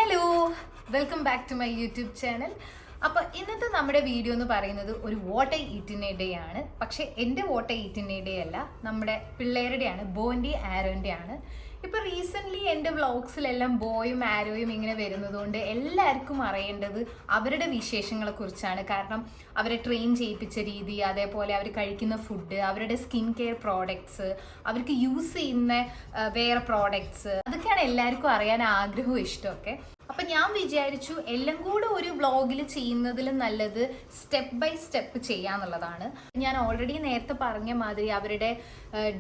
Hello, welcome back to my YouTube channel. അപ്പോൾ ഇന്നത്തെ നമ്മുടെ വീഡിയോ എന്ന് പറയുന്നത് ഒരു what I eat in a day ആണ്. പക്ഷേ എൻ്റെ what I eat in a day അല്ല, നമ്മുടെ പിള്ളേരുടെയാണ്, ബോൻ്റെ ആരോൻ്റെ ആണ്. ഇപ്പോൾ റീസെൻ്റ്ലി എൻ്റെ വ്ളോഗ്സിലെല്ലാം ബോയും ആരോയും ഇങ്ങനെ വരുന്നതുകൊണ്ട് എല്ലാവർക്കും അറിയേണ്ടത് അവരുടെ വിശേഷങ്ങളെക്കുറിച്ചാണ്. കാരണം അവരെ ട്രെയിൻ ചെയ്യിപ്പിച്ച രീതി, അതേപോലെ അവർ കഴിക്കുന്ന ഫുഡ്, അവരുടെ സ്കിൻ കെയർ പ്രോഡക്ട്സ്, അവർക്ക് യൂസ് ചെയ്യുന്ന വേറെ പ്രോഡക്ട്സ്, അതൊക്കെയാണ് എല്ലാവർക്കും അറിയാൻ ആഗ്രഹവും ഇഷ്ടമൊക്കെ. അപ്പം ഞാൻ വിചാരിച്ചു എല്ലാം കൂടെ ഒരു വ്ളോഗിൽ ചെയ്യുന്നതിലും നല്ലത് സ്റ്റെപ്പ് ബൈ സ്റ്റെപ്പ് ചെയ്യാന്നുള്ളതാണ്. ഞാൻ ഓൾറെഡി നേരത്തെ പറഞ്ഞ മാതിരി അവരുടെ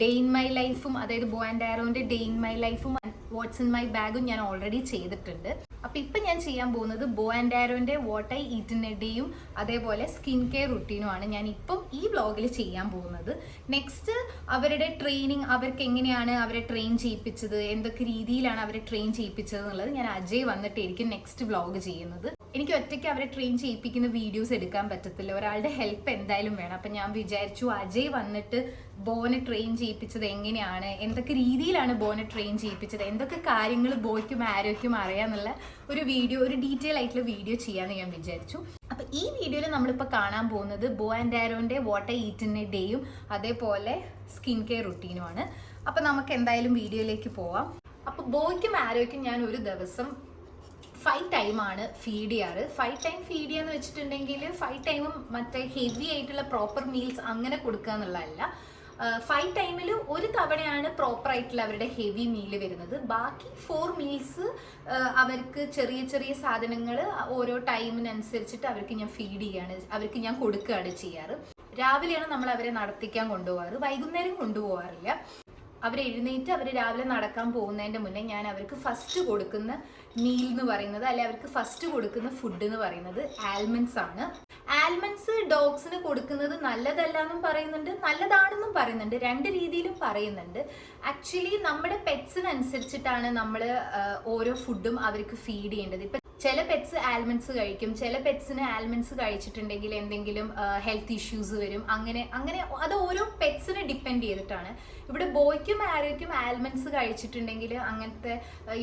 ഡേ ഇൻ മൈ ലൈഫും, അതായത് ബോ ആൻഡ് ആരോൻ്റെ ഡേ ഇൻ മൈ ലൈഫും വാട്ട്സ് ഇൻ മൈ ബാഗും ഞാൻ ഓൾറെഡി ചെയ്തിട്ടുണ്ട്. അപ്പം ഇപ്പം ഞാൻ ചെയ്യാൻ പോകുന്നത് ബോ ആൻഡ് ആരോൻ്റെ what I eat in a ഡേയും അതേപോലെ സ്കിൻ കെയർ റുട്ടീനുമാണ് ഞാൻ ഇപ്പം ഈ വ്ളോഗിൽ ചെയ്യാൻ പോകുന്നത്. നെക്സ്റ്റ് അവരുടെ ട്രെയിനിങ്, അവർക്ക് എങ്ങനെയാണ് അവരെ ട്രെയിൻ ചെയ്യിപ്പിച്ചത്, എന്തൊക്കെ രീതിയിലാണ് അവരെ ട്രെയിൻ ചെയ്യിപ്പിച്ചത് എന്നുള്ളത് ഞാൻ അജയ് വന്നിട്ടായിരിക്കും നെക്സ്റ്റ് വ്ളോഗ് ചെയ്യുന്നത്. എനിക്ക് ഒറ്റയ്ക്ക് അവരെ ട്രെയിൻ ചെയ്യിപ്പിക്കുന്ന വീഡിയോസ് എടുക്കാൻ പറ്റത്തില്ല, ഒരാളുടെ ഹെൽപ്പ് എന്തായാലും വേണം. അപ്പം ഞാൻ വിചാരിച്ചു അജയ് വന്നിട്ട് ബോനെ ട്രെയിൻ ചെയ്യിപ്പിച്ചത് എങ്ങനെയാണ്, എന്തൊക്കെ രീതിയിലാണ് ബോനെ ട്രെയിൻ ചെയ്യിപ്പിച്ചത്, എന്തൊക്കെ കാര്യങ്ങൾ ബോയ്ക്കും ആരോയ്ക്കും അറിയാമെന്നുള്ള ഒരു വീഡിയോ, ഒരു ഡീറ്റെയിൽ ആയിട്ടുള്ള വീഡിയോ ചെയ്യാമെന്ന് ഞാൻ വിചാരിച്ചു. അപ്പം ഈ വീഡിയോയിൽ നമ്മളിപ്പോൾ കാണാൻ പോകുന്നത് ബോ ആൻഡ് ആരോൻ്റെ what I eat in a ഡേയും അതേപോലെ സ്കിൻ കെയർ റുട്ടീനുമാണ്. അപ്പം നമുക്ക് എന്തായാലും വീഡിയോയിലേക്ക് പോവാം. അപ്പോൾ ബോയ്ക്കും ആരോയ്ക്കും ഞാൻ ഒരു ദിവസം 5 ടൈമാണ് ഫീഡ് ചെയ്യാറ്. 5 ടൈം ഫീഡ് ചെയ്യാന്ന് വെച്ചിട്ടുണ്ടെങ്കിൽ 5 ടൈമും മറ്റേ ഹെവി ആയിട്ടുള്ള പ്രോപ്പർ മീൽസ് അങ്ങനെ കൊടുക്കുക എന്നുള്ളതല്ല. 5 ടൈമിൽ ഒരു തവണയാണ് പ്രോപ്പർ ആയിട്ടുള്ള അവരുടെ ഹെവി മീല് വരുന്നത്. ബാക്കി 4 മീൽസ് അവർക്ക് ചെറിയ ചെറിയ സാധനങ്ങൾ ഓരോ ടൈമിനനുസരിച്ചിട്ട് അവർക്ക് ഞാൻ ഫീഡ് ചെയ്യാണ്, അവർക്ക് ഞാൻ കൊടുക്കുകയാണ് ചെയ്യാറ്. രാവിലെയാണ് നമ്മൾ അവരെ നടത്തിക്കാൻ കൊണ്ടുപോകാറ്, വൈകുന്നേരം കൊണ്ടുപോകാറില്ല. അവർ എഴുന്നേറ്റ് അവർ രാവിലെ നടക്കാൻ പോകുന്നതിൻ്റെ മുന്നേ ഞാൻ അവർക്ക് ഫസ്റ്റ് കൊടുക്കുന്ന മീൽ എന്ന് പറയുന്നത്, അല്ലെ അവർക്ക് ഫസ്റ്റ് കൊടുക്കുന്ന ഫുഡ് എന്ന് പറയുന്നത് ആൽമണ്ട്സ് ആണ്. ആൽമണ്ട്സ് ഡോഗ്സിന് കൊടുക്കുന്നത് നല്ലതല്ല എന്നും പറയുന്നുണ്ട്, നല്ലതാണെന്നും പറയുന്നുണ്ട്, 2 രീതിയിലും പറയുന്നുണ്ട്. ആക്ച്വലി നമ്മുടെ പെറ്റ്സിനനുസരിച്ചിട്ടാണ് നമ്മൾ ഓരോ ഫുഡും അവർക്ക് ഫീഡ് ചെയ്യേണ്ടത്. ഇപ്പം ചില പെറ്റ്സ് ആൽമണ്ട്സ് കഴിക്കും, ചില പെറ്റ്സിന് ആൽമണ്ട്സ് കഴിച്ചിട്ടുണ്ടെങ്കിൽ എന്തെങ്കിലും ഹെൽത്ത് ഇഷ്യൂസ് വരും. അങ്ങനെ അത് ഓരോ പെറ്റ്സിനെ ഡിപ്പെൻഡ് ചെയ്തിട്ടാണ്. ഇവിടെ ബോയ്ക്കും ആരോയ്ക്കും ആൽമണ്ട്സ് കഴിച്ചിട്ടുണ്ടെങ്കിൽ അങ്ങനത്തെ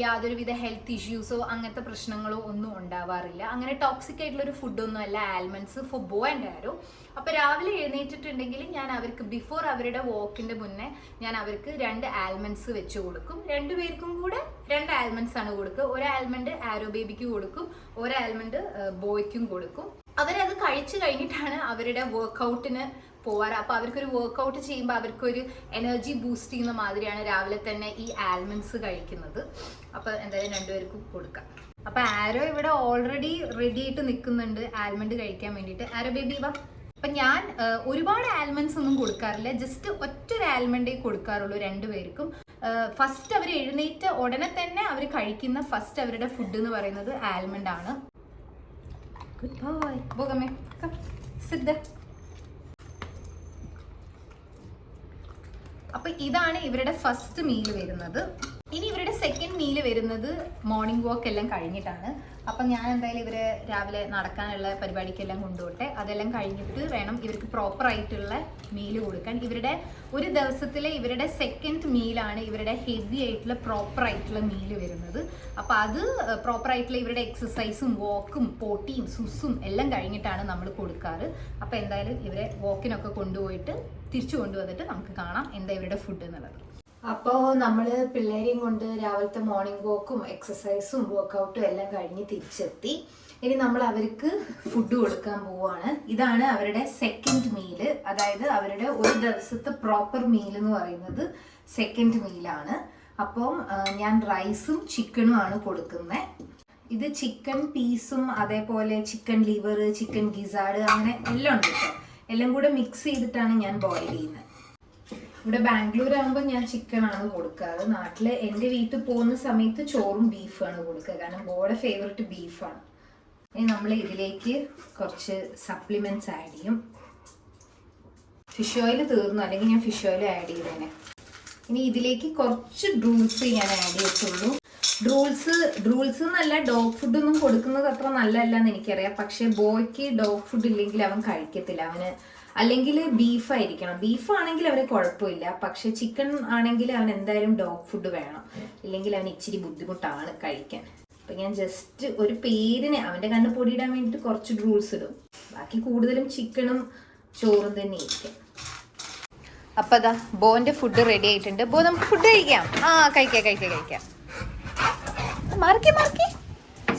യാതൊരുവിധ ഹെൽത്ത് ഇഷ്യൂസോ അങ്ങനത്തെ പ്രശ്നങ്ങളോ ഒന്നും ഉണ്ടാവാറില്ല. അങ്ങനെ ടോക്സിക് ആയിട്ടുള്ളൊരു ഫുഡൊന്നും അല്ല almonds for bow and arrow. അപ്പോൾ രാവിലെ എഴുന്നേറ്റിട്ടുണ്ടെങ്കിൽ ഞാൻ അവർക്ക് ബിഫോർ അവരുടെ വാക്കിൻ്റെ മുന്നേ ഞാൻ അവർക്ക് 2 ആൽമണ്ട്സ് വെച്ച് കൊടുക്കും. 2 പേർക്കും കൂടെ 2 ആൽമണ്ട്സ് ആണ് കൊടുക്കുക. ഒരു ആൽമണ്ട് ആരോ ബേബിക്ക് കൊടുക്കും, ഒരു ആൽമണ്ട് ബോയ്ക്കും കൊടുക്കും. അവരത് കഴിച്ചു കഴിഞ്ഞിട്ടാണ് അവരുടെ വർക്കൗട്ടിന് പോവാറ്. അപ്പോൾ അവർക്കൊരു വർക്കൗട്ട് ചെയ്യുമ്പോൾ അവർക്കൊരു എനർജി ബൂസ്റ്റ് ചെയ്യുന്ന മാതിരിയാണ് രാവിലെ തന്നെ ഈ ആൽമണ്ട്സ് കഴിക്കുന്നത്. അപ്പോൾ എന്തായാലും 2 പേർക്കും കൊടുക്കാം. അപ്പോൾ ആരോ ഇവിടെ ഓൾറെഡി റെഡി ആയിട്ട് നിൽക്കുന്നുണ്ട് ആൽമണ്ട് കഴിക്കാൻ വേണ്ടിയിട്ട്. ആരോ ബേബി വാ. അപ്പം ഞാൻ ഒരുപാട് ആൽമണ്ട്സ് ഒന്നും കൊടുക്കാറില്ല, ജസ്റ്റ് ഒറ്റൊരു ആൽമണ്ടേ കൊടുക്കാറുള്ളൂ 2 പേർക്കും. ഫസ്റ്റ് അവർ എഴുന്നേറ്റ് ഉടനെ തന്നെ അവർ കഴിക്കുന്ന ഫസ്റ്റ് അവരുടെ ഫുഡ് എന്ന് പറയുന്നത് ആൽമണ്ട് ആണ്. ഗുഡ് ബോയ്, ബോഗമേ സിദ്ധ. അപ്പൊ ഇതാണ് ഇവരുടെ ഫസ്റ്റ് മീൽ വരുന്നത്. ഇനി ഇവരുടെ സെക്കൻഡ് മീൽ വരുന്നത് മോർണിംഗ് വാക്ക് എല്ലാം കഴിഞ്ഞിട്ടാണ്. അപ്പം ഞാൻ എന്തായാലും ഇവരെ രാവിലെ നടക്കാനുള്ള പരിപാടിക്കെല്ലാം കൊണ്ടുപോട്ടെ. അതെല്ലാം കഴിഞ്ഞിട്ട് വേണം ഇവർക്ക് പ്രോപ്പർ ആയിട്ടുള്ള മീൽ കൊടുക്കാൻ. ഇവരുടെ ഒരു ദിവസത്തിലെ ഇവരുടെ സെക്കൻഡ് മീലാണ് ഇവരുടെ ഹെവി ആയിട്ടുള്ള പ്രോപ്പർ ആയിട്ടുള്ള മീല് വരുന്നത്. അപ്പം അത് പ്രോപ്പർ ആയിട്ടുള്ള ഇവരുടെ എക്സസൈസും വാക്കും പോട്ടിയും സുസും എല്ലാം കഴിഞ്ഞിട്ടാണ് നമ്മൾ കൊടുക്കാറ്. അപ്പം എന്തായാലും ഇവരെ വാക്കിനൊക്കെ കൊണ്ടുപോയിട്ട് തിരിച്ചു കൊണ്ടുവന്നിട്ട് നമുക്ക് കാണാം എന്താ ഇവരുടെ ഫുഡ് എന്നുള്ളത്. അപ്പോൾ നമ്മൾ പിള്ളേരെയും കൊണ്ട് രാവിലത്തെ മോർണിംഗ് വാക്കും എക്സസൈസും വർക്കൗട്ടും എല്ലാം കഴിഞ്ഞ് തിരിച്ചെത്തി. ഇനി നമ്മൾ അവർക്ക് ഫുഡ് കൊടുക്കാൻ പോവുകയാണ്. ഇതാണ് അവരുടെ സെക്കൻഡ് മീല്, അതായത് അവരുടെ ഒരു ദിവസത്തെ പ്രോപ്പർ മീൽ എന്ന് പറയുന്നത് സെക്കൻഡ് മീലാണ്. അപ്പം ഞാൻ റൈസും ചിക്കനും ആണ് കൊടുക്കുന്നത്. ഇത് ചിക്കൻ പീസും അതേപോലെ ചിക്കൻ ലിവർ, ചിക്കൻ ഗിസാഡ്, അങ്ങനെ എല്ലാം ഉണ്ട് കേട്ടോ. എല്ലാം കൂടെ മിക്സ് ചെയ്തിട്ടാണ് ഞാൻ ബോയിൽ ചെയ്യുന്നത്. ഇവിടെ ബാംഗ്ലൂർ ആകുമ്പോൾ ഞാൻ ചിക്കനാണ് കൊടുക്കാറ്. നാട്ടിൽ എൻ്റെ വീട്ടിൽ പോകുന്ന സമയത്ത് ചോറും ബീഫാണ് കൊടുക്കുക, കാരണം ബോയുടെ ഫേവററ്റ് ബീഫാണ്. ഇനി നമ്മൾ ഇതിലേക്ക് കുറച്ച് സപ്ലിമെൻറ്റ്സ് ആഡ് ചെയ്യും. ഫിഷ് ഓയിൽ തീർന്നു, അല്ലെങ്കിൽ ഞാൻ ഫിഷ് ഓയിൽ ആഡ് ചെയ്തേനെ. ഇനി ഇതിലേക്ക് കുറച്ച് ഡ്രൂൾസ് ഞാൻ ആഡ് ചെയ്തിട്ടുള്ളൂ. ഡ്രൂൾസ് എന്നല്ല, ഡോഗ് ഫുഡൊന്നും കൊടുക്കുന്നത് അത്ര നല്ലതല്ല എന്ന് എനിക്കറിയാം. പക്ഷേ ബോയ്ക്ക് ഡോഗ് ഫുഡ് ഇല്ലെങ്കിൽ അവൻ കഴിക്കത്തില്ല. അവന് അല്ലെങ്കിൽ ബീഫായിരിക്കണം. ബീഫാണെങ്കിൽ അവന് കുഴപ്പമില്ല, പക്ഷെ ചിക്കൻ ആണെങ്കിൽ അവൻ എന്തായാലും ഡോഗ് ഫുഡ് വേണം, ഇല്ലെങ്കിൽ അവന് ഇച്ചിരി ബുദ്ധിമുട്ടാണ് കഴിക്കാൻ. അപ്പം ഞാൻ ജസ്റ്റ് ഒരു പേരിന് അവൻ്റെ കണ്ണ് പൊടിയിടാൻ വേണ്ടിയിട്ട് കുറച്ച് ഡ്രൂൾസ് ഇടും. ബാക്കി കൂടുതലും ചിക്കനും ചോറും തന്നെ ഇരിക്കും. അപ്പം അതാ ബോൻ്റെ ഫുഡ് റെഡി ആയിട്ടുണ്ട്. ബോ നമുക്ക് ഫുഡ് കഴിക്കാം. കഴിക്കാം. Marquee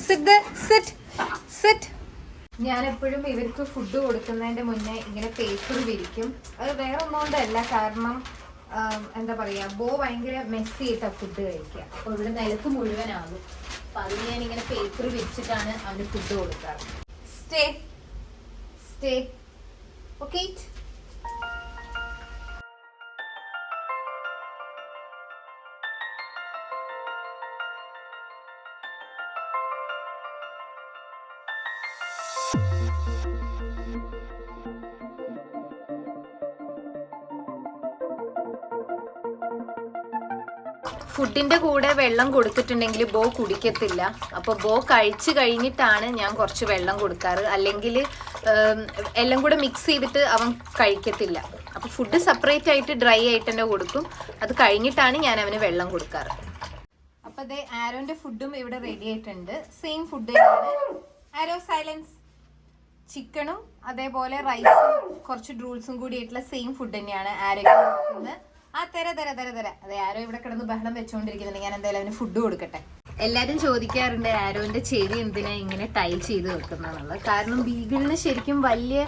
sit. ഞാൻ എപ്പോഴും ഇവർക്ക് ഫുഡ് കൊടുക്കുന്നതിൻ്റെ മുന്നേ ഇങ്ങനെ പേപ്പർ വിരിക്കും. അത് വേറെ ഒന്നുകൊണ്ടല്ല, കാരണം എന്താ പറയുക, ബോ ഭയങ്കര മെസ്സി ആയിട്ടാണ് ഫുഡ് കഴിക്കുക. അപ്പോൾ ഇവിടെ നിലത്ത് മുഴുവനാകും. അപ്പം അതിന് ഞാനിങ്ങനെ പേപ്പർ വിരിച്ചിട്ടാണ് അവന് ഫുഡ് കൊടുക്കാറ്. Stay okay. ഫുഡിൻ്റെ കൂടെ വെള്ളം കൊടുത്തിട്ടുണ്ടെങ്കിൽ ബോ കുടിക്കത്തില്ല. അപ്പോൾ ബോ കഴിച്ച് കഴിഞ്ഞിട്ടാണ് ഞാൻ കുറച്ച് വെള്ളം കൊടുക്കാറ്. അല്ലെങ്കിൽ എല്ലാം കൂടെ മിക്സ് ചെയ്തിട്ട് അവൻ കഴിക്കത്തില്ല. അപ്പോൾ ഫുഡ് സെപ്പറേറ്റ് ആയിട്ട് ഡ്രൈ ആയിട്ട് തന്നെ കൊടുക്കും. അത് കഴിഞ്ഞിട്ടാണ് ഞാൻ അവന് വെള്ളം കൊടുക്കാറ്. അപ്പോൾ അതേ ആരോൻ്റെ ഫുഡും ഇവിടെ റെഡി ആയിട്ടുണ്ട്. സെയിം ഫുഡ് ആരോ സൈലൻസ്. ചിക്കനും അതേപോലെ റൈസും കുറച്ച് ഡ്രൂൾസും കൂടി ആയിട്ടുള്ള സെയിം ഫുഡ് തന്നെയാണ് ആരോഗ്യം കൊടുക്കുന്നത്. അതെ ആരോ ഇവിടെ കിടന്ന് ബഹളം വെച്ചോണ്ടിരിക്കുന്നുണ്ട്. ഞാൻ എന്തായാലും അവന് ഫുഡ് കൊടുക്കട്ടെ. എല്ലാരും ചോദിക്കാറുണ്ട് ആരോന്റെ ചെവി എന്തിനാ ഇങ്ങനെ ടൈ ചെയ്ത് വെക്കുന്നുള്ളത്. കാരണം ബീഗിളിന് ശരിക്കും വലിയ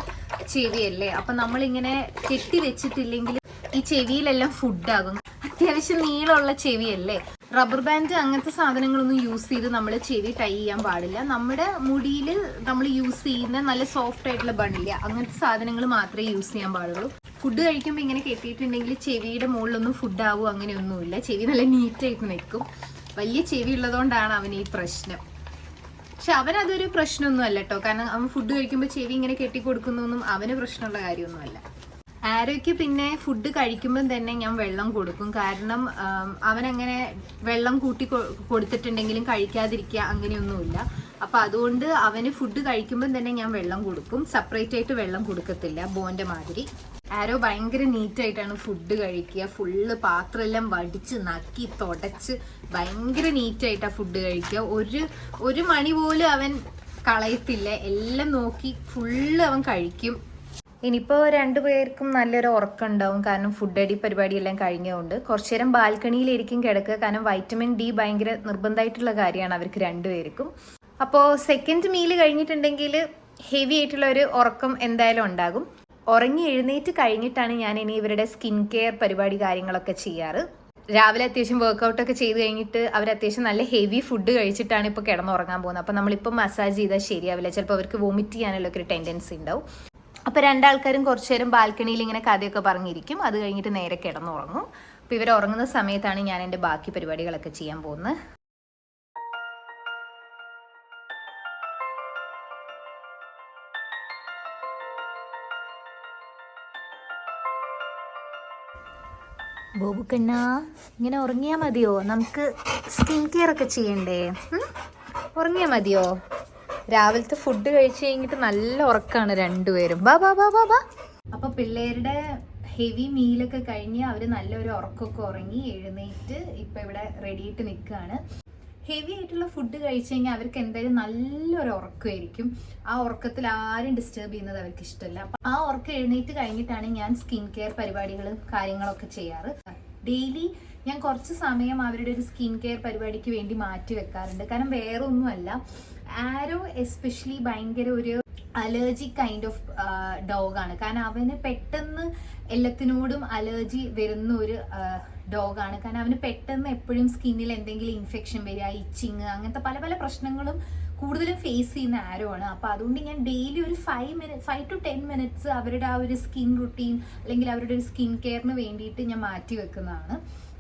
ചെവിയല്ലേ. അപ്പൊ നമ്മളിങ്ങനെ കെട്ടി വെച്ചിട്ടില്ലെങ്കിൽ ഈ ചെവിയിലെല്ലാം ഫുഡാകും. അത്യാവശ്യം നീളമുള്ള ചെവിയല്ലേ. റബ്ബർ ബാൻഡ് അങ്ങനത്തെ സാധനങ്ങളൊന്നും യൂസ് ചെയ്ത് നമ്മൾ ചെവി ടൈ ചെയ്യാൻ പാടില്ല. നമ്മുടെ മുടിയിൽ നമ്മൾ യൂസ് ചെയ്യുന്ന നല്ല സോഫ്റ്റ് ആയിട്ടുള്ള ബണ്ണില്ല, അങ്ങനത്തെ സാധനങ്ങൾ മാത്രമേ യൂസ് ചെയ്യാൻ പാടുള്ളൂ. ഫുഡ് കഴിക്കുമ്പോൾ ഇങ്ങനെ കെട്ടിയിട്ടുണ്ടെങ്കിൽ ചെവിയുടെ മുകളിലൊന്നും ഫുഡാവും അങ്ങനെയൊന്നുമില്ല. ചെവി നല്ല നീറ്റായിട്ട് നിൽക്കും. വലിയ ചെവി ഉള്ളതുകൊണ്ടാണ് അവന് ഈ പ്രശ്നം. പക്ഷെ അവനതൊരു പ്രശ്നമൊന്നും അല്ല കേട്ടോ. കാരണം അവൻ ഫുഡ് കഴിക്കുമ്പോൾ ചെവി ഇങ്ങനെ കെട്ടിക്കൊടുക്കുന്നൊന്നും അവന് പ്രശ്നമുള്ള കാര്യമൊന്നുമല്ല. ആരോയ്ക്ക് പിന്നെ ഫുഡ് കഴിക്കുമ്പം തന്നെ ഞാൻ വെള്ളം കൊടുക്കും. കാരണം അവനങ്ങനെ വെള്ളം കൂട്ടി കൊടുത്തിട്ടുണ്ടെങ്കിലും കഴിക്കാതിരിക്കുക അങ്ങനെയൊന്നുമില്ല. അപ്പം അതുകൊണ്ട് അവന് ഫുഡ് കഴിക്കുമ്പം തന്നെ ഞാൻ വെള്ളം കൊടുക്കും. സെപ്പറേറ്റ് ആയിട്ട് വെള്ളം കൊടുക്കത്തില്ല ബോൻ്റെ മാതിരി. ആരോ ഭയങ്കര നീറ്റായിട്ടാണ് ഫുഡ് കഴിക്കുക. ഫുള്ള് പാത്രമെല്ലാം വടിച്ച് നക്കി തുടച്ച് ഭയങ്കര നീറ്റായിട്ടാണ് ഫുഡ് കഴിക്കുക. ഒരു മണി പോലും അവൻ കളയത്തില്ല. എല്ലാം നോക്കി ഫുള്ള് അവൻ കഴിക്കും. ഇനിയിപ്പോൾ രണ്ടുപേർക്കും നല്ലൊരു ഉറക്കം ഉണ്ടാവും. കാരണം ഫുഡ് അടി പരിപാടിയെല്ലാം കഴിഞ്ഞതുകൊണ്ട് കുറച്ചു നേരം ബാൽക്കണിയിലായിരിക്കും കിടക്കുക. കാരണം വൈറ്റമിൻ ഡി ഭയങ്കര നിർബന്ധമായിട്ടുള്ള കാര്യമാണ് അവർക്ക് രണ്ടുപേർക്കും. അപ്പോൾ സെക്കൻഡ് മീൽ കഴിഞ്ഞിട്ടുണ്ടെങ്കിൽ ഹെവി ആയിട്ടുള്ള ഒരു ഉറക്കം എന്തായാലും ഉണ്ടാകും. ഉറങ്ങി എഴുന്നേറ്റ് കഴിഞ്ഞിട്ടാണ് ഞാൻ ഇനി ഇവരുടെ സ്കിൻ കെയർ പരിപാടി കാര്യങ്ങളൊക്കെ ചെയ്യാറ്. രാവിലെ അത്യാവശ്യം വർക്കൗട്ടൊക്കെ ചെയ്ത് കഴിഞ്ഞിട്ട് അവർ അത്യാവശ്യം നല്ല ഹെവി ഫുഡ് കഴിച്ചിട്ടാണ് ഇപ്പോൾ കിടന്നുറങ്ങാൻ പോകുന്നത്. അപ്പോൾ നമ്മളിപ്പോൾ മസാജ് ചെയ്താൽ ശരിയാവില്ല. ചിലപ്പോൾ അവർക്ക് വോമിറ്റ് ചെയ്യാനുള്ളൊക്കെ ഒരു ടെൻഡൻസി ഉണ്ടാവും. അപ്പോൾ രണ്ടാൾക്കാരും കുറച്ചു നേരം ബാൽക്കണിയിൽ ഇങ്ങനെ കഥയൊക്കെ പറഞ്ഞിരിക്കും. അത് കഴിഞ്ഞിട്ട് നേരെ കിടന്നുറങ്ങും. അപ്പോൾ ഇവർ ഉറങ്ങുന്ന സമയത്താണ് ഞാൻ എൻ്റെ ബാക്കി പരിപാടികളൊക്കെ ചെയ്യാൻ പോകുന്നത്. ബോബുക്കണ്ണ ഇങ്ങനെ ഉറങ്ങിയാൽ മതിയോ? നമുക്ക് സ്കിൻ കെയർ ഒക്കെ ചെയ്യണ്ടേ? ഉറങ്ങിയാൽ മതിയോ? രാവിലത്തെ ഫുഡ് കഴിച്ച് കഴിഞ്ഞിട്ട് നല്ല ഉറക്കമാണ് രണ്ടുപേരും. ബാ ബാ ബാ ബാ ബാ. അപ്പോൾ പിള്ളേരുടെ ഹെവി മീലൊക്കെ കഴിഞ്ഞ് അവർ നല്ലൊരു ഉറക്കമൊക്കെ ഉറങ്ങി എഴുന്നേറ്റ് ഇപ്പം ഇവിടെ റെഡിയായിട്ട് നിൽക്കുകയാണ്. ഹെവി ആയിട്ടുള്ള ഫുഡ് കഴിച്ചു കഴിഞ്ഞാൽ അവർക്ക് എന്തായാലും നല്ലൊരു ഉറക്കമായിരിക്കും. ആ ഉറക്കത്തിൽ ആരും ഡിസ്റ്റർബ് ചെയ്യുന്നത് അവർക്ക് ഇഷ്ടമല്ല. അപ്പം ആ ഉറക്കം എഴുന്നേറ്റ് കഴിഞ്ഞിട്ടാണ് ഞാൻ സ്കിൻ കെയർ പരിപാടികളും കാര്യങ്ങളൊക്കെ ചെയ്യാറ്. ഡെയിലി ഞാൻ കുറച്ച് സമയം അവരുടെ ഒരു സ്കിൻ കെയർ പരിപാടിക്ക് വേണ്ടി മാറ്റി വെക്കാറുണ്ട്. കാരണം വേറെ ഒന്നുമല്ല, ആരോ എസ്പെഷ്യലി ഭയങ്കര ഒരു അലർജി കൈൻഡ് ഓഫ് ഡോഗാണ്. കാരണം അവന് പെട്ടെന്ന് എല്ലാത്തിനോടും അലർജി വരുന്ന ഒരു ഡോഗാണ്. കാരണം അവന് പെട്ടെന്ന് എപ്പോഴും സ്കിന്നിൽ എന്തെങ്കിലും ഇൻഫെക്ഷൻ വരിക, ഇച്ചിങ്, അങ്ങനത്തെ പല പല പ്രശ്നങ്ങളും കൂടുതലും ഫേസ് ചെയ്യുന്ന ആരോ ആണ്. അപ്പോൾ അതുകൊണ്ട് ഞാൻ ഡെയിലി ഒരു 5 to 10 മിനിറ്റ്സ് അവരുടെ ആ ഒരു സ്കിൻ റുട്ടീൻ അല്ലെങ്കിൽ അവരുടെ ഒരു സ്കിൻ കെയറിന് വേണ്ടിയിട്ട് ഞാൻ മാറ്റി വെക്കുന്നതാണ്.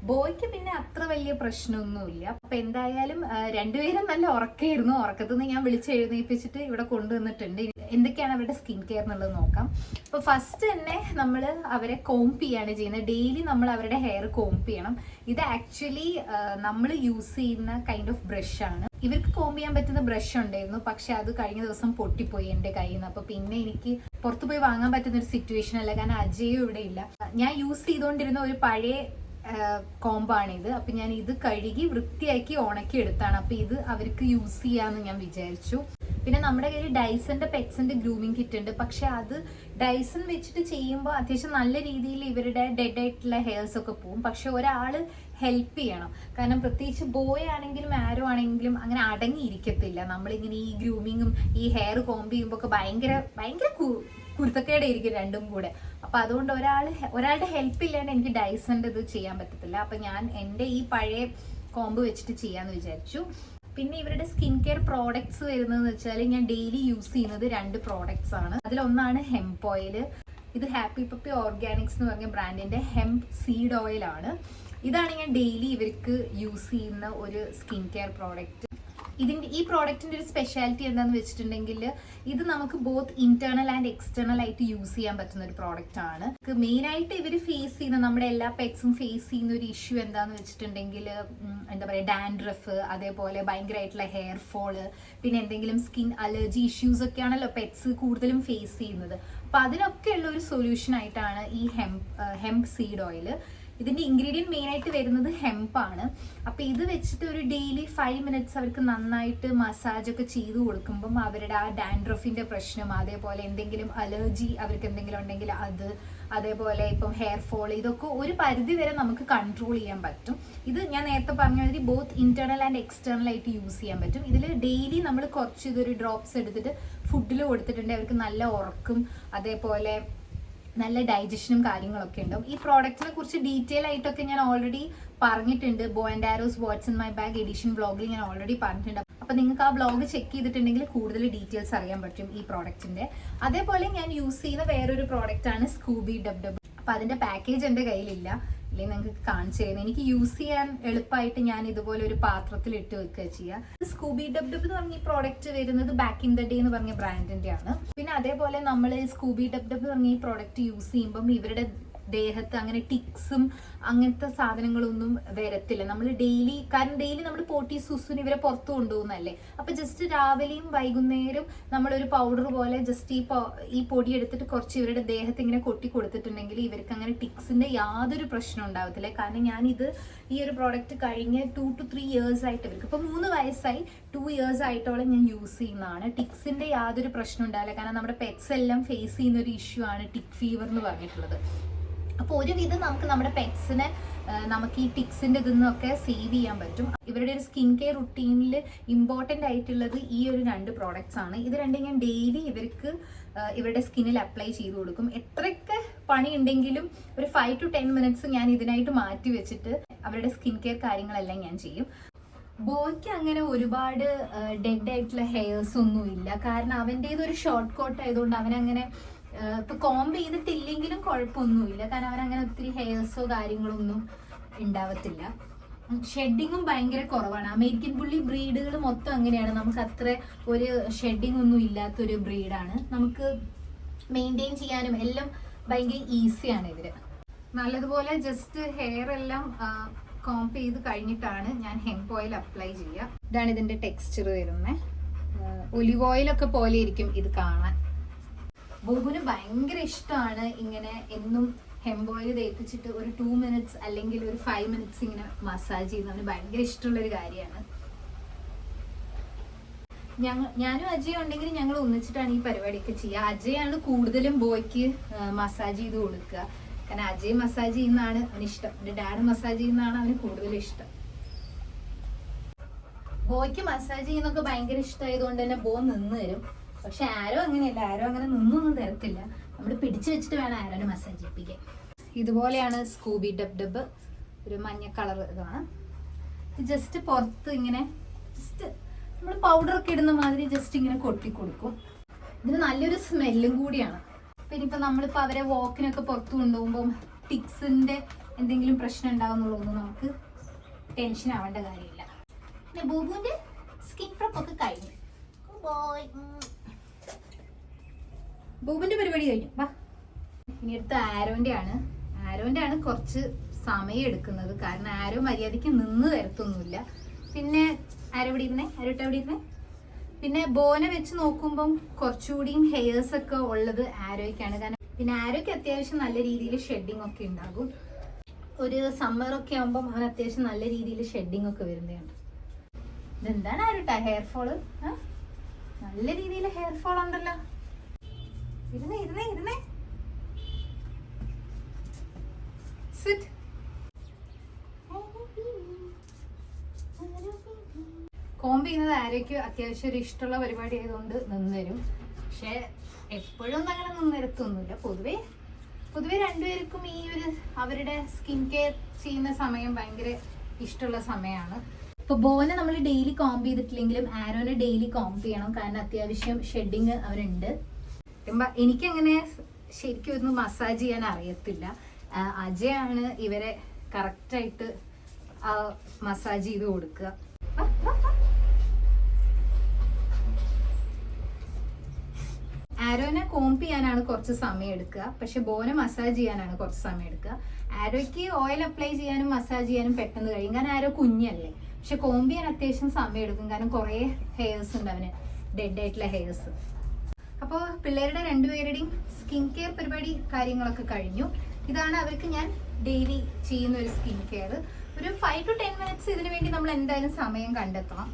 ബോയ്ക്ക് പിന്നെ അത്ര വലിയ പ്രശ്നമൊന്നുമില്ല. അപ്പൊ എന്തായാലും രണ്ടുപേരും നല്ല ഉറക്കമായിരുന്നു. ഉറക്കത്തിൽ നിന്ന് ഞാൻ വിളിച്ച് എഴുന്നേൽപ്പിച്ചിട്ട് ഇവിടെ കൊണ്ടുവന്നിട്ടുണ്ട്. എന്തൊക്കെയാണ് അവരുടെ സ്കിൻ കെയർ എന്നുള്ളത് നോക്കാം. അപ്പോൾ ഫസ്റ്റ് തന്നെ നമ്മൾ അവരെ കോംപ് ചെയ്യാണ് ചെയ്യുന്നത്. ഡെയിലി നമ്മൾ അവരുടെ ഹെയർ കോംപ് ചെയ്യണം. ഇത് ആക്ച്വലി നമ്മൾ യൂസ് ചെയ്യുന്ന കൈൻഡ് ഓഫ് ബ്രഷാണ്. ഇവർക്ക് കോംപ് ചെയ്യാൻ പറ്റുന്ന ബ്രഷ് ഉണ്ടായിരുന്നു, പക്ഷെ അത് കഴിഞ്ഞ ദിവസം പൊട്ടിപ്പോയി എൻ്റെ കയ്യിൽ നിന്ന്. അപ്പോൾ പിന്നെ എനിക്ക് പുറത്തു പോയി വാങ്ങാൻ പറ്റുന്ന ഒരു സിറ്റുവേഷൻ അല്ല. കാരണം അജയും ഇവിടെ ഇല്ല. ഞാൻ യൂസ് ചെയ്തുകൊണ്ടിരുന്ന ഒരു പഴയ കോമ്പാണിത്. അപ്പം ഞാൻ ഇത് കഴുകി വൃത്തിയാക്കി ഉണക്കി എടുത്താണ്. അപ്പം ഇത് അവർക്ക് യൂസ് ചെയ്യാമെന്ന് ഞാൻ വിചാരിച്ചു. പിന്നെ നമ്മുടെ കയ്യിൽ ഡൈസന്റെ പെറ്റ്സിന്റെ ഗ്രൂമിങ് കിറ്റ് ഉണ്ട്. പക്ഷെ അത് ഡൈസൺ വെച്ചിട്ട് ചെയ്യുമ്പോൾ അത്യാവശ്യം നല്ല രീതിയിൽ ഇവരുടെ ഡെഡ് ആയിട്ടുള്ള ഹെയർസ് ഒക്കെ പോവും. പക്ഷെ ഒരാൾ ഹെൽപ്പ് ചെയ്യണം. കാരണം പ്രത്യേകിച്ച് ബോയ് ആണെങ്കിലും ആരോ ആണെങ്കിലും അങ്ങനെ അടങ്ങിയിരിക്കത്തില്ല. നമ്മളിങ്ങനെ ഈ ഗ്രൂമിങ്ങും ഈ ഹെയർ കോംബ് ചെയ്യുമ്പോൾ ഒക്കെ ഭയങ്കര കുരുത്തക്കേടായിരിക്കും രണ്ടും കൂടെ. അപ്പം അതുകൊണ്ട് ഒരാളുടെ ഹെൽപ്പ് ഇല്ലാണ്ട് എനിക്ക് ഡൈസന്റെ ഇത് ചെയ്യാൻ പറ്റത്തില്ല. അപ്പം ഞാൻ എൻ്റെ ഈ പഴയ കോംബ് വെച്ചിട്ട് ചെയ്യാമെന്ന് വിചാരിച്ചു. പിന്നെ ഇവരുടെ സ്കിൻ കെയർ പ്രോഡക്ട്സ് വരുന്നതെന്ന് വെച്ചാൽ ഞാൻ ഡെയിലി യൂസ് ചെയ്യുന്നത് 2 പ്രോഡക്ട്സ് ആണ്. അതിലൊന്നാണ് ഹെംപ് ഓയിൽ. ഇത് ഹാപ്പി പപ്പി ഓർഗാനിക്സ് എന്ന് പറഞ്ഞ ബ്രാൻഡിന്റെ ഹെംപ് സീഡ് ഓയിൽ ആണ്. ഇതാണ് ഞാൻ ഡെയിലി ഇവർക്ക് യൂസ് ചെയ്യുന്ന ഒരു സ്കിൻ കെയർ പ്രോഡക്റ്റ്. ഈ പ്രോഡക്റ്റിന്റെ ഒരു സ്പെഷ്യാലിറ്റി എന്താന്ന് വെച്ചിട്ടുണ്ടെങ്കിൽ ഇത് നമുക്ക് ബോത്ത് ഇന്റേണൽ ആൻഡ് എക്സ്റ്റേണൽ ആയിട്ട് യൂസ് ചെയ്യാൻ പറ്റുന്ന ഒരു പ്രോഡക്റ്റ് ആണ്. മെയിൻ ആയിട്ട് ഇവർ ഫേസ് ചെയ്യുന്ന, നമ്മുടെ എല്ലാ പെറ്റ്സും ഫേസ് ചെയ്യുന്ന ഒരു ഇഷ്യൂ എന്താന്ന് വെച്ചിട്ടുണ്ടെങ്കിൽ എന്താ പറയുക, ഡാൻഡ്രഫ്, അതേപോലെ ഭയങ്കരമായിട്ടുള്ള ഹെയർ ഫോള്, പിന്നെ എന്തെങ്കിലും സ്കിൻ അലർജി ഇഷ്യൂസ് ഒക്കെ ആണല്ലോ പെറ്റ്സ് കൂടുതലും ഫേസ് ചെയ്യുന്നത്. അപ്പൊ അതിനൊക്കെയുള്ള ഒരു സൊല്യൂഷൻ ആയിട്ടാണ് ഈ ഹെംപ് സീഡ് ഓയിൽ. ഇതിന്റെ ഇൻഗ്രീഡിയൻറ്റ് മെയിൻ ആയിട്ട് വരുന്നത് ഹെംപാണ്. അപ്പൊ ഇത് വെച്ചിട്ട് ഒരു ഡെയിലി 5 മിനിറ്റ്സ് അവർക്ക് നന്നായിട്ട് മസാജ് ഒക്കെ ചെയ്ത് കൊടുക്കുമ്പം അവരുടെ ആ ഡാൻഡ്രഫിന്റെ പ്രശ്നം, അതേപോലെ എന്തെങ്കിലും അലർജി അവർക്ക് എന്തെങ്കിലും ഉണ്ടെങ്കിൽ അത്, അതേപോലെ ഇപ്പം ഹെയർ ഫോൾ, ഇതൊക്കെ ഒരു പരിധി വരെ നമുക്ക് കൺട്രോൾ ചെയ്യാൻ പറ്റും. ഇത് ഞാൻ നേരത്തെ പറഞ്ഞ മാതിരി ബോത്ത് ഇന്റേണൽ ആൻഡ് എക്സ്റ്റേണൽ ആയിട്ട് യൂസ് ചെയ്യാൻ പറ്റും. ഇതിൽ ഡെയിലി നമ്മൾ കുറച്ച് ഇതൊരു ഡ്രോപ്സ് എടുത്തിട്ട് ഫുഡിൽ കൊടുത്തിട്ടുണ്ടെങ്കിൽ അവർക്ക് നല്ല ഉറക്കും, അതേപോലെ നല്ല ഡൈജഷനും കാര്യങ്ങളൊക്കെ ഉണ്ടാവും. ഈ പ്രോഡക്റ്റിനെ കുറിച്ച് ഡീറ്റെയിൽ ആയിട്ടൊക്കെ ഞാൻ ഓൾറെഡി പറഞ്ഞിട്ടുണ്ട്. Bo and Arrow's what's in my bag edition വ്ളോഗിൽ ഞാൻ ഓൾറെഡി പറഞ്ഞിട്ടുണ്ട്. അപ്പൊ നിങ്ങൾക്ക് ആ വ്ളോഗ് ചെക്ക് ചെയ്തിട്ടുണ്ടെങ്കിൽ കൂടുതൽ ഡീറ്റെയിൽസ് അറിയാൻ പറ്റും ഈ പ്രോഡക്റ്റിന്റെ. അതേപോലെ ഞാൻ യൂസ് ചെയ്യുന്ന വേറൊരു പ്രോഡക്റ്റ് ആണ് സ്കൂബി ഡബ് ഡബ്. അപ്പൊ അതിന്റെ പാക്കേജ് എൻ്റെ കയ്യിലില്ല, അല്ലെങ്കിൽ നിങ്ങൾക്ക് കാണിച്ചു തരുന്നത്. എനിക്ക് യൂസ് ചെയ്യാൻ എളുപ്പമായിട്ട് ഞാൻ ഇതുപോലെ ഒരു പാത്രത്തിൽ ഇട്ട് വെക്കുക ചെയ്യുക. സ്കൂബി ഡബ് ഡബ് എന്ന് പറഞ്ഞ ഈ പ്രോഡക്റ്റ് വരുന്നത് ബാക്ക് ഇൻ ദ ഡേ എന്ന് പറഞ്ഞ ബ്രാൻഡിന്റെ ആണ്. പിന്നെ അതേപോലെ നമ്മൾ സ്കൂബി ഡബ് ഡബ് എന്ന് പറഞ്ഞ ഈ പ്രോഡക്റ്റ് യൂസ് ചെയ്യുമ്പം ഇവരുടെ ദേഹത്ത് അങ്ങനെ ടിക്സും അങ്ങനത്തെ സാധനങ്ങളൊന്നും വരത്തില്ല. നമ്മൾ കാരണം ഡെയിലി നമ്മൾ പോട്ടി സുസുന് ഇവരെ പുറത്തു കൊണ്ടുപോകുന്നല്ലേ. അപ്പൊ ജസ്റ്റ് രാവിലെയും വൈകുന്നേരം നമ്മളൊരു പൗഡർ പോലെ ജസ്റ്റ് ഈ പൊടി എടുത്തിട്ട് കുറച്ച് ഇവരുടെ ദേഹത്ത് ഇങ്ങനെ കൊട്ടി കൊടുത്തിട്ടുണ്ടെങ്കിൽ ഇവർക്ക് അങ്ങനെ ടിക്സിന്റെ യാതൊരു പ്രശ്നം ഉണ്ടാവത്തില്ല. കാരണം ഞാനിത് ഈ ഒരു പ്രോഡക്റ്റ് കഴിഞ്ഞ് 2 to 3 years ആയിട്ട്, ഇവർക്ക് ഇപ്പൊ 3 വയസ്സായി, 2 years ആയിട്ടോളം ഞാൻ യൂസ് ചെയ്യുന്നതാണ്. ടിക്സിന്റെ യാതൊരു പ്രശ്നം ഉണ്ടാവില്ല. കാരണം നമ്മുടെ പെറ്റ്സ് എല്ലാം ഫേസ് ചെയ്യുന്ന ഒരു ഇഷ്യൂ ആണ് ടിക് ഫീവർ എന്ന് പറഞ്ഞിട്ടുള്ളത്. അപ്പോൾ ഒരുവിധം നമുക്ക് നമ്മുടെ പെറ്റ്സിനെ നമുക്ക് ഈ ടിക്സിന്റെ ഇതിന്നൊക്കെ സേവ് ചെയ്യാൻ പറ്റും. ഇവരുടെ ഒരു സ്കിൻ കെയർ റുട്ടീനിൽ ഇമ്പോർട്ടൻ്റ് ആയിട്ടുള്ളത് ഈ ഒരു 2 പ്രോഡക്ട്സ് ആണ്. ഇത് രണ്ടും ഞാൻ ഡെയിലി ഇവർക്ക് ഇവരുടെ സ്കിന്നിൽ അപ്ലൈ ചെയ്ത് കൊടുക്കും. എത്രയൊക്കെ പണി ഉണ്ടെങ്കിലും ഒരു 5 to 10 മിനിറ്റ്സ് ഞാൻ ഇതിനായിട്ട് മാറ്റി വെച്ചിട്ട് അവരുടെ സ്കിൻ കെയർ കാര്യങ്ങളെല്ലാം ഞാൻ ചെയ്യും. ബോയ്ക്ക് അങ്ങനെ ഒരുപാട് ഡെഡ് ആയിട്ടുള്ള ഹെയർസ് ഒന്നും ഇല്ല. കാരണം അവൻ്റേതൊരു ഷോർട്ട് കോട്ട് ആയതുകൊണ്ട് അവനങ്ങനെ ഇപ്പൊ കോംബ് ചെയ്തിട്ടില്ലെങ്കിലും കുഴപ്പമൊന്നുമില്ല. കാരണം അവനങ്ങനെ ഒത്തിരി ഹെയർസോ കാര്യങ്ങളൊന്നും ഉണ്ടാവത്തില്ല. ഷെഡിങ്ങും ഭയങ്കര കുറവാണ്. അമേരിക്കൻ ബുള്ളി ബ്രീഡുകൾ മൊത്തം അങ്ങനെയാണ്. നമുക്ക് അത്ര ഒരു ഷെഡിങ് ഒന്നും ഇല്ലാത്തൊരു ബ്രീഡാണ്. നമുക്ക് മെയിൻറ്റെയിൻ ചെയ്യാനും എല്ലാം ഭയങ്കര ഈസിയാണ് ഇവര്. നല്ലതുപോലെ ജസ്റ്റ് ഹെയർ എല്ലാം കോംബ് ചെയ്ത് കഴിഞ്ഞിട്ടാണ് ഞാൻ ഹെംപ് ഓയിൽ അപ്ലൈ ചെയ്യുക. ഇതാണ് ഇതിന്റെ ടെക്സ്ചർ വരുന്നത്. ഒലിവ് ഓയിലൊക്കെ പോലെ ഇരിക്കും ഇത് കാണാൻ. ബോബുന് ഭയങ്കര ഇഷ്ടമാണ് ഇങ്ങനെ എന്നും ഹെംപ് ഓയിൽ തേപ്പിച്ചിട്ട് ഒരു 2 മിനിറ്റ്സ് അല്ലെങ്കിൽ ഒരു 5 മിനിറ്റ്സ് ഇങ്ങനെ മസാജ് ചെയ്യുന്നതിന് ഭയങ്കര ഇഷ്ടമുള്ളൊരു കാര്യമാണ്. ഞാനും അജയും ഉണ്ടെങ്കിൽ ഞങ്ങൾ ഒന്നിച്ചിട്ടാണ് ഈ പരിപാടിയൊക്കെ ചെയ്യുക. അജയാണ് കൂടുതലും ബോയ്ക്ക് മസാജ് ചെയ്ത് കൊടുക്കുക. കാരണം അജയ് മസാജ് ചെയ്യുന്നതാണ് അവന് ഇഷ്ടം. എൻ്റെ ഡാഡ് മസാജ് ചെയ്യുന്നതാണ് അവന് കൂടുതലും ഇഷ്ടം. ബോയ്ക്ക് മസാജ് ചെയ്യുന്നൊക്കെ ഭയങ്കര ഇഷ്ടമായതുകൊണ്ട് തന്നെ ബോ നിന്ന് തരും. പക്ഷെ ആരോ അങ്ങനെയല്ല, ആരോ അങ്ങനെ നിന്നൊന്നും തരത്തില്ല. നമ്മൾ പിടിച്ചു വെച്ചിട്ട് വേണം ആരോനെ മസാജ് ചെയ്യിപ്പിക്കാൻ. ഇതുപോലെയാണ് സ്കൂബി ഡബ് ഡബ്. ഒരു മഞ്ഞ കളർ ഇതാണ്. ജസ്റ്റ് പുറത്ത് ഇങ്ങനെ ജസ്റ്റ് നമ്മൾ പൗഡറൊക്കെ ഇടുന്ന മാതിരി ജസ്റ്റ് ഇങ്ങനെ കൊട്ടി കൊടുക്കും. ഇതിന് നല്ലൊരു സ്മെല്ലും കൂടിയാണ്. പിന്നെ ഇപ്പം നമ്മളിപ്പോൾ അവരെ വാക്കിനൊക്കെ പുറത്ത് കൊണ്ടുപോകുമ്പം ടിക്സിന്റെ എന്തെങ്കിലും പ്രശ്നം ഉണ്ടാവുന്നുള്ളതൊന്നും നമുക്ക് ടെൻഷൻ ആവേണ്ട കാര്യമില്ല. പിന്നെ ബൂബുവിന്റെ സ്കിൻ പ്രപ്പ് ഒക്കെ കഴിഞ്ഞു. ബൂബിന്റെ പരിപാടി കഴിഞ്ഞു. വാ, ഇനി അടുത്ത ആരോന്റെ ആണ് കുറച്ച് സമയം എടുക്കുന്നത്. കാരണം ആരോ മര്യാദയ്ക്ക് നിന്ന് തരത്തൊന്നുമില്ല. പിന്നെ ആരോ ഇവിടെ ഇരുന്നേ. പിന്നെ ബോനെ വെച്ച് നോക്കുമ്പം കുറച്ചുകൂടിയും ഹെയർസ് ഒക്കെ ഉള്ളത് ആരോയ്ക്കാണ്. കാരണം പിന്നെ ആരോയ്ക്ക് അത്യാവശ്യം നല്ല രീതിയിൽ ഷെഡിങ് ഒക്കെ ഉണ്ടാകും. ഒരു സമ്മറൊക്കെ ആകുമ്പം അവൻ അത്യാവശ്യം നല്ല രീതിയിൽ ഷെഡിങ് ഒക്കെ വരുന്നതാണ്. ഇതെന്താണ് ആരുട്ടാ ഹെയർ ഫോള്? നല്ല രീതിയിൽ ഹെയർ ഫോൾ ഉണ്ടല്ലോ. ഇരുന്നേ ഇരുന്നേ ഇരുന്നേ. സിറ്റ്. കോംബ് ചെയ്യുന്നത് ആരോഗ്യം അത്യാവശ്യം ഒരു ഇഷ്ടമുള്ള പരിപാടി ആയതുകൊണ്ട് നിന്നുതരും. പക്ഷെ എപ്പോഴും അങ്ങനെ നിന്നിരത്തൊന്നുമില്ല. പൊതുവെ രണ്ടുപേർക്കും ഈ ഒരു അവരുടെ സ്കിൻ കെയർ ചെയ്യുന്ന സമയം ഭയങ്കര ഇഷ്ടമുള്ള സമയമാണ്. ഇപ്പോൾ ബോനെ നമ്മൾ ഡെയിലി കോംബ് ചെയ്തിട്ടില്ലെങ്കിലും ആരോനെ ഡെയിലി കോംബ് ചെയ്യണം. കാരണം അത്യാവശ്യം ഷെഡിങ് അവരുണ്ട്. എനിക്കങ്ങനെ ശരിക്കും ഒന്ന് മസാജ് ചെയ്യാൻ അറിയത്തില്ല. അജയാണ് ഇവരെ കറക്റ്റായിട്ട് മസാജ് ചെയ്ത് കൊടുക്കുക. ആരോനെ കോംബ് ചെയ്യാനാണ് കുറച്ച് സമയം എടുക്കുക. പക്ഷെ ബോനെ മസാജ് ചെയ്യാനാണ് കുറച്ച് സമയം എടുക്കുക. ആരോയ്ക്ക് ഓയിൽ അപ്ലൈ ചെയ്യാനും മസാജ് ചെയ്യാനും പെട്ടെന്ന് കഴിയും. കാരണം ആരോ കുഞ്ഞല്ലേ. പക്ഷെ കോംബ് ചെയ്യാൻ അത്യാവശ്യം സമയം എടുക്കും. കാരണം കുറേ ഹെയർസ് ഉണ്ട് അവന്, ഡെഡ് ആയിട്ടുള്ള ഹെയർസ്. അപ്പോൾ പിള്ളേരുടെ രണ്ടുപേരുടെയും സ്കിൻ കെയർ പരിപാടി കാര്യങ്ങളൊക്കെ കഴിഞ്ഞു. ഇതാണ് അവർക്ക് ഞാൻ ഡെയിലി ചെയ്യുന്ന ഒരു സ്കിൻ കെയർ. ഒരു 5 to 10 minutes ഇതിനു വേണ്ടി നമ്മൾ എന്തായാലും സമയം കണ്ടെത്തണം.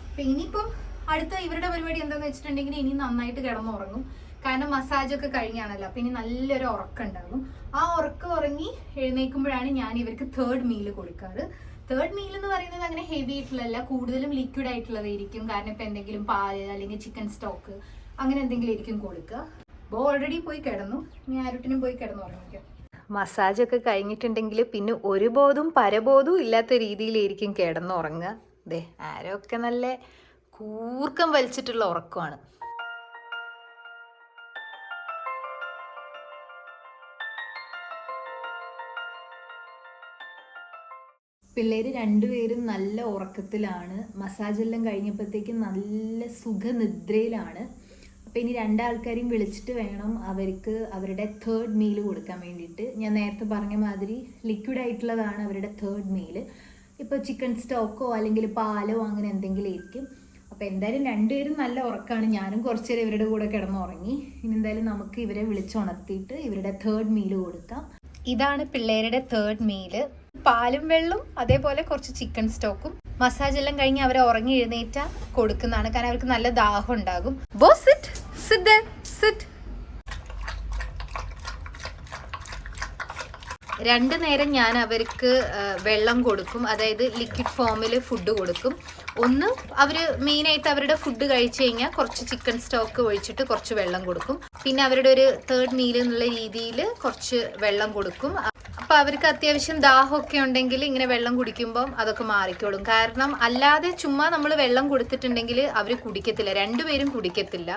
അപ്പം ഇനിയിപ്പം അടുത്ത ഇവരുടെ പരിപാടി എന്താണെന്ന് വെച്ചിട്ടുണ്ടെങ്കിൽ ഇനി നന്നായിട്ട് കിടന്നുറങ്ങും. കാരണം മസാജൊക്കെ കഴിഞ്ഞാണല്ലോ. അപ്പം ഇനി നല്ലൊരു ഉറക്കം ഉണ്ടാകും. ആ ഉറക്കം ഉറങ്ങി എഴുന്നേൽക്കുമ്പോഴാണ് ഞാൻ ഇവർക്ക് 3rd മീൽ കൊടുക്കാറ്. 3rd മീൽ എന്ന് പറയുന്നത് അങ്ങനെ ഹെവി ആയിട്ടുള്ളതല്ല, കൂടുതലും ലിക്വിഡ് ആയിട്ടുള്ളതായിരിക്കും. കാരണം ഇപ്പം എന്തെങ്കിലും പാല് അല്ലെങ്കിൽ ചിക്കൻ സ്റ്റോക്ക് അങ്ങനെ എന്തെങ്കിലും ആയിരിക്കും കൊടുക്കുക. ബോ ഓൾറെഡി പോയി കിടന്നു. ഇനി ആരുട്ടിനും പോയി കിടന്നുറങ്ങിക്കാം. മസാജൊക്കെ കഴിഞ്ഞിട്ടുണ്ടെങ്കിൽ പിന്നെ ഒരു ബോധവും പരബോധവും ഇല്ലാത്ത രീതിയിലായിരിക്കും കിടന്നുറങ്ങുക. ദേ ആരൊക്കെ നല്ല കൂർക്കം വലിച്ചിട്ടുള്ള ഉറക്കമാണ്. പിള്ളേർ രണ്ടുപേരും നല്ല ഉറക്കത്തിലാണ്. മസാജ് എല്ലാം കഴിഞ്ഞപ്പോഴത്തേക്കും നല്ല സുഖനിദ്രയിലാണ്. അപ്പോൾ ഇനി രണ്ടാൾക്കാരെയും വിളിച്ചിട്ട് വേണം അവർക്ക് അവരുടെ 3rd മീൽ കൊടുക്കാൻ വേണ്ടിയിട്ട്. ഞാൻ നേരത്തെ പറഞ്ഞ മാതിരി ലിക്വിഡ് ആയിട്ടുള്ളതാണ് അവരുടെ 3rd മീൽ. ഇപ്പോൾ ചിക്കൻ സ്റ്റോക്കോ അല്ലെങ്കിൽ പാലോ അങ്ങനെ എന്തെങ്കിലും ആയിരിക്കും. അപ്പോൾ എന്തായാലും രണ്ടുപേരും നല്ല ഉറക്കമാണ്. ഞാനും കുറച്ച് നേരം ഇവരുടെ കൂടെ കിടന്നുറങ്ങി. ഇനി എന്തായാലും നമുക്ക് ഇവരെ വിളിച്ചുണർത്തിയിട്ട് ഇവരുടെ 3rd മീൽ കൊടുക്കാം. ഇതാണ് പിള്ളേരുടെ 3rd മീൽ. പാലും വെള്ളവും അതേപോലെ കുറച്ച് ചിക്കൻ സ്റ്റോക്കും. മസാജ് എല്ലാം കഴിഞ്ഞ് അവരെ ഉറങ്ങി എഴുന്നേറ്റാ കൊടുക്കുന്നതാണ്. കാരണം അവർക്ക് നല്ല ദാഹം ഉണ്ടാകും. ബോ സിറ്റ് സിറ്റ് ദേർ സിറ്റ്. 2 നേരം ഞാൻ അവർക്ക് വെള്ളം കൊടുക്കും. അതായത് ലിക്വിഡ് ഫോമിൽ ഫുഡ് കൊടുക്കും. ഒന്ന് അവർ മെയിനായിട്ട് അവരുടെ ഫുഡ് കഴിച്ചു കഴിഞ്ഞാൽ കുറച്ച് ചിക്കൻ സ്റ്റോക്ക് ഒഴിച്ചിട്ട് കുറച്ച് വെള്ളം കൊടുക്കും. പിന്നെ അവരുടെ ഒരു 3rd മീൽ എന്നുള്ള രീതിയിൽ കുറച്ച് വെള്ളം കൊടുക്കും. അപ്പോൾ അവർക്ക് അത്യാവശ്യം ദാഹമൊക്കെ ഉണ്ടെങ്കിൽ ഇങ്ങനെ വെള്ളം കുടിക്കുമ്പം അതൊക്കെ മാറിക്കോളും. കാരണം അല്ലാതെ ചുമ്മാ നമ്മൾ വെള്ളം കൊടുത്തിട്ടുണ്ടെങ്കിൽ അവർ കുടിക്കത്തില്ല, രണ്ടുപേരും കുടിക്കത്തില്ല.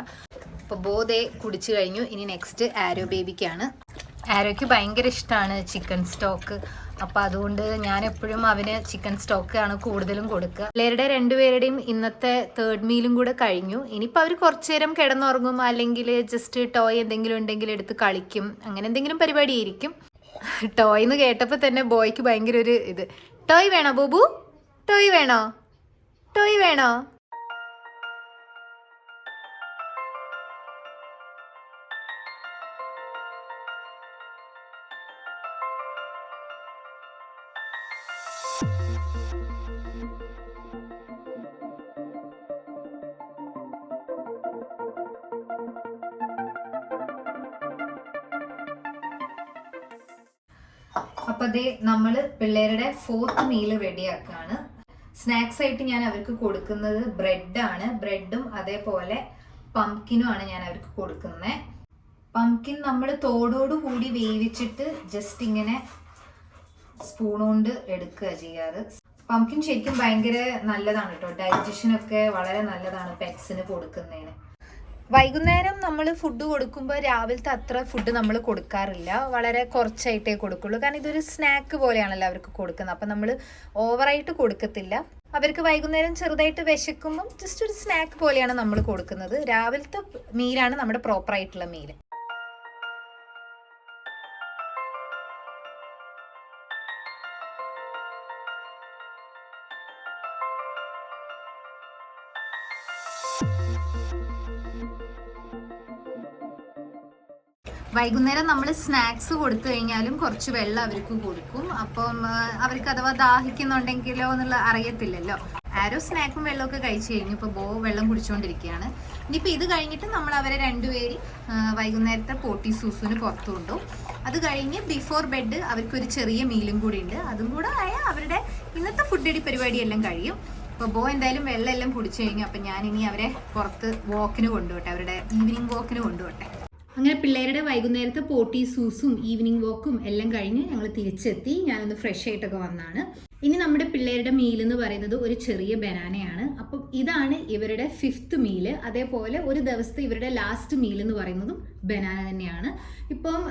അപ്പോൾ ബോധേ കുടിച്ചു കഴിഞ്ഞു. ഇനി നെക്സ്റ്റ് ആരോ ബേബിക്കാണ്. ആരോയ്ക്ക് ഭയങ്കര ഇഷ്ടമാണ് ചിക്കൻ സ്റ്റോക്ക്. അപ്പോൾ അതുകൊണ്ട് ഞാൻ എപ്പോഴും അവന് ചിക്കൻ സ്റ്റോക്കാണ് കൂടുതലും കൊടുക്കുക. പിള്ളേരുടെ രണ്ടുപേരുടെയും ഇന്നത്തെ 3rd മീലും കൂടെ കഴിഞ്ഞു. ഇനിയിപ്പോൾ അവർ കുറച്ചു നേരം കിടന്നുറങ്ങും, അല്ലെങ്കിൽ ജസ്റ്റ് ടോയ് എന്തെങ്കിലും ഉണ്ടെങ്കിൽ എടുത്ത് കളിക്കും. അങ്ങനെ എന്തെങ്കിലും പരിപാടിയായിരിക്കും. ടോയ് എന്ന് കേട്ടപ്പോൾ തന്നെ ബോയ്ക്ക് ഭയങ്കര ഒരു ഇത്. ടോയ് വേണോ ബോബു? ടോയ് വേണോ? ടോയ് വേണോ? അപ്പോൾ അതേ നമ്മൾ പിള്ളേരുടെ 4th മീൽ റെഡിയാക്കുകയാണ്. സ്നാക്സ് ആയിട്ട് ഞാൻ അവർക്ക് കൊടുക്കുന്നത് ബ്രെഡാണ്. ബ്രെഡും അതേപോലെ പംകിനും ആണ് ഞാൻ അവർക്ക് കൊടുക്കുന്നത്. പംകിൻ നമ്മൾ തോടോടുകൂടി വേവിച്ചിട്ട് ജസ്റ്റ് ഇങ്ങനെ സ്പൂൺ കൊണ്ട് എടുക്കുക ചെയ്യാറ്. പംകിൻ ശരിക്കും ഭയങ്കര നല്ലതാണ് കേട്ടോ. ഡൈജഷനൊക്കെ വളരെ നല്ലതാണ് പെറ്റ്സിന് കൊടുക്കുന്നതിന്. വൈകുന്നേരം നമ്മൾ ഫുഡ് കൊടുക്കുമ്പോൾ രാവിലത്തെ അത്ര ഫുഡ് നമ്മൾ കൊടുക്കാറില്ല. വളരെ കുറച്ചായിട്ടേ കൊടുക്കുള്ളൂ. കാരണം ഇതൊരു സ്നാക്ക് പോലെയാണല്ലോ അവർക്ക് കൊടുക്കുന്നത്. അപ്പം നമ്മൾ ഓവറായിട്ട് കൊടുക്കത്തില്ല. അവർക്ക് വൈകുന്നേരം ചെറുതായിട്ട് വിശക്കുമ്പം ജസ്റ്റ് ഒരു സ്നാക്ക് പോലെയാണ് നമ്മൾ കൊടുക്കുന്നത്. രാവിലത്തെ മീലാണ് നമ്മുടെ പ്രോപ്പറായിട്ടുള്ള മീൽ. വൈകുന്നേരം നമ്മൾ സ്നാക്സ് കൊടുത്തു കഴിഞ്ഞാലും കുറച്ച് വെള്ളം അവർക്ക് കൊടുക്കും. അപ്പം അവർക്ക് അഥവാ ദാഹിക്കുന്നുണ്ടെങ്കിലോ എന്നുള്ള അറിയത്തില്ലല്ലോ. ആരോ സ്നാക്കും വെള്ളമൊക്കെ കഴിച്ചു കഴിഞ്ഞു. ഇപ്പോൾ ബോ വെള്ളം കുടിച്ചുകൊണ്ടിരിക്കുകയാണ്. ഇനിയിപ്പോൾ ഇത് കഴിഞ്ഞിട്ട് നമ്മൾ അവരെ രണ്ടുപേരും വൈകുന്നേരത്തെ പോട്ടി സൂസുവിന് പുറത്തു കൊണ്ടുപോകും. അത് കഴിഞ്ഞ് ബിഫോർ ബെഡ് അവർക്കൊരു ചെറിയ മീലും കൂടി ഉണ്ട്. അതും കൂടെ ആയാൽ അവരുടെ ഇന്നത്തെ ഫുഡ് അടി പരിപാടിയെല്ലാം കഴിയും. അപ്പോൾ ബോ എന്തായാലും വെള്ളം എല്ലാം കുടിച്ചു കഴിഞ്ഞു. അപ്പം ഞാനിനി അവരെ പുറത്ത് വാക്കിന് കൊണ്ടുപോട്ടെ, അവരുടെ ഈവനിങ് വാക്കിന് കൊണ്ടുപോട്ടെ. അങ്ങനെ പിള്ളേരുടെ വൈകുന്നേരത്തെ പോട്ടി സൂസും ഈവനിങ് വാക്കും എല്ലാം കഴിഞ്ഞ് ഞങ്ങൾ തിരിച്ചെത്തി. ഞാനൊന്ന് ഫ്രഷ് ആയിട്ടൊക്കെ വന്നാണ്. ഇനി നമ്മുടെ പിള്ളേരുടെ മീൽ എന്ന് പറയുന്നത് ഒരു ചെറിയ ബനാനയാണ്. അപ്പം ഇതാണ് ഇവരുടെ 5th മീല്. അതേപോലെ ഒരു ദിവസത്തെ ഇവരുടെ ലാസ്റ്റ് മീൽ എന്ന് പറയുന്നതും ബനാന തന്നെയാണ്. ഇപ്പം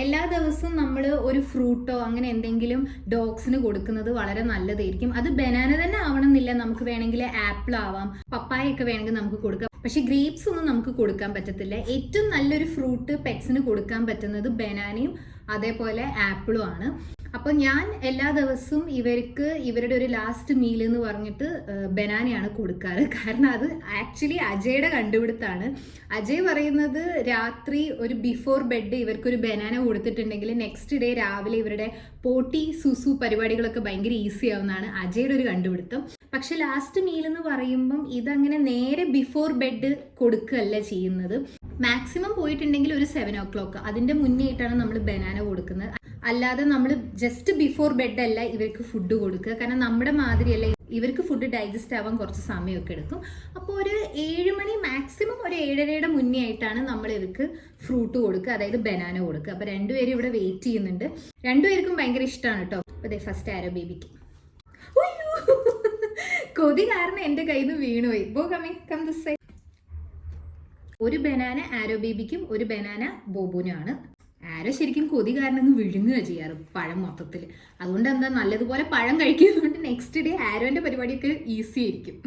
എല്ലാ ദിവസവും നമ്മൾ ഒരു ഫ്രൂട്ടോ അങ്ങനെ എന്തെങ്കിലും ഡോഗ്സിന് കൊടുക്കുന്നത് വളരെ നല്ലതായിരിക്കും. അത് ബനാന തന്നെ ആവണമെന്നില്ല, നമുക്ക് വേണമെങ്കിൽ ആപ്പിൾ ആവാം, പപ്പായ ഒക്കെ വേണമെങ്കിൽ നമുക്ക് കൊടുക്കാം. പക്ഷെ ഗ്രേപ്സ് ഒന്നും നമുക്ക് കൊടുക്കാൻ പറ്റത്തില്ല. ഏറ്റവും നല്ലൊരു ഫ്രൂട്ട് പെറ്റ്സിന് കൊടുക്കാൻ പറ്റുന്നത് ബനാനയും അതേപോലെ ആപ്പിളും ആണ്. അപ്പോൾ ഞാൻ എല്ലാ ദിവസവും ഇവർക്ക് ഇവരുടെ ഒരു ലാസ്റ്റ് മീൽ എന്ന് പറഞ്ഞിട്ട് ബനാനയാണ് കൊടുക്കാറ്. കാരണം അത് ആക്ച്വലി അജയുടെ കണ്ടുപിടുത്താണ്. അജയ് പറയുന്നത് രാത്രി ഒരു ബിഫോർ ബെഡ് ഇവർക്കൊരു ബനാന കൊടുത്തിട്ടുണ്ടെങ്കിൽ നെക്സ്റ്റ് ഡേ രാവിലെ ഇവരുടെ പോട്ടി സുസു പരിപാടികളൊക്കെ ഭയങ്കര ഈസി ആവുന്നതാണ് അജയുടെ ഒരു കണ്ടുപിടുത്തം. പക്ഷെ ലാസ്റ്റ് മീൽ എന്ന് പറയുമ്പം ഇതങ്ങനെ നേരെ ബിഫോർ ബെഡ് കൊടുക്കുകയല്ല ചെയ്യുന്നത്. മാക്സിമം പോയിട്ടുണ്ടെങ്കിൽ ഒരു 7 o'clock അതിൻ്റെ മുന്നേ ആയിട്ടാണ് നമ്മൾ ബനാന കൊടുക്കുന്നത്. അല്ലാതെ നമ്മൾ ജസ്റ്റ് ബിഫോർ ബെഡ് അല്ല ഇവർക്ക് ഫുഡ് കൊടുക്കുക. കാരണം നമ്മുടെ മാതിരിയല്ല, ഇവർക്ക് ഫുഡ് ഡൈജസ്റ്റ് ആവാൻ കുറച്ച് സമയമൊക്കെ എടുക്കും. അപ്പോൾ ഒരു 7 മണി മാക്സിമം ഒരു 7:30 മുന്നേ ആയിട്ടാണ് നമ്മൾ ഇവർക്ക് ഫ്രൂട്ട് കൊടുക്കുക, അതായത് ബനാന കൊടുക്കുക. അപ്പോൾ രണ്ടുപേരും ഇവിടെ വെയിറ്റ് ചെയ്യുന്നുണ്ട്. രണ്ടുപേർക്കും ഭയങ്കര ഇഷ്ടമാണ് കേട്ടോ. അപ്പോൾ ഫസ്റ്റ് ആരോ ബേബിക്ക് കൊതി കാരണം എൻ്റെ കയ്യിൽ നിന്ന് വീണുപോയി. ബോ കം ദിസ് സൈഡ്. ഒരു ബനാന ആരോ ബേബിക്കും ഒരു ബനാന ബോബുനാണ്. ആരോ ശരിക്കും കൊതി കാരണം ഒന്ന് വിഴുങ്ങുക ചെയ്യാറ് പഴം മൊത്തത്തിൽ. അതുകൊണ്ട് എന്താ നല്ലതുപോലെ പഴം കഴിക്കുന്നതുകൊണ്ട് നെക്സ്റ്റ് ഡേ ആരോൻ്റെ പരിപാടിയൊക്കെ ഈസി ആയിരിക്കും.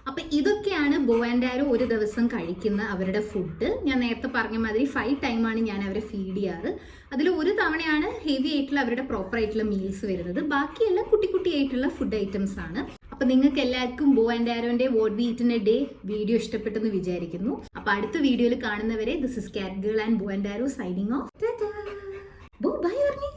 അപ്പം ഇതൊക്കെയാണ് ബോ ആൻഡ് ആരോ ഒരു ദിവസം കഴിക്കുന്ന അവരുടെ ഫുഡ്. ഞാൻ നേരത്തെ പറഞ്ഞ മാതിരി 5 ടൈമാണ് ഞാൻ അവരെ ഫീഡ് ചെയ്യാറ്. അതിൽ ഒരു തവണയാണ് ഹെവി ആയിട്ടുള്ള അവരുടെ പ്രോപ്പർ ആയിട്ടുള്ള മീൽസ് വരുന്നത്. ബാക്കിയെല്ലാം കുട്ടി കുട്ടി ആയിട്ടുള്ള ഫുഡ് ഐറ്റംസ് ആണ്. അപ്പം നിങ്ങൾക്ക് എല്ലാവർക്കും ബോ ആൻഡ് ആരോന്റെ what we eat in a day video ഇഷ്ടപ്പെട്ടെന്ന് വിചാരിക്കുന്നു. അപ്പം അടുത്ത വീഡിയോയിൽ കാണുന്നവരെ this is cat girl and Bo and Arrow signing off. Bo bye പറഞ്ഞേ.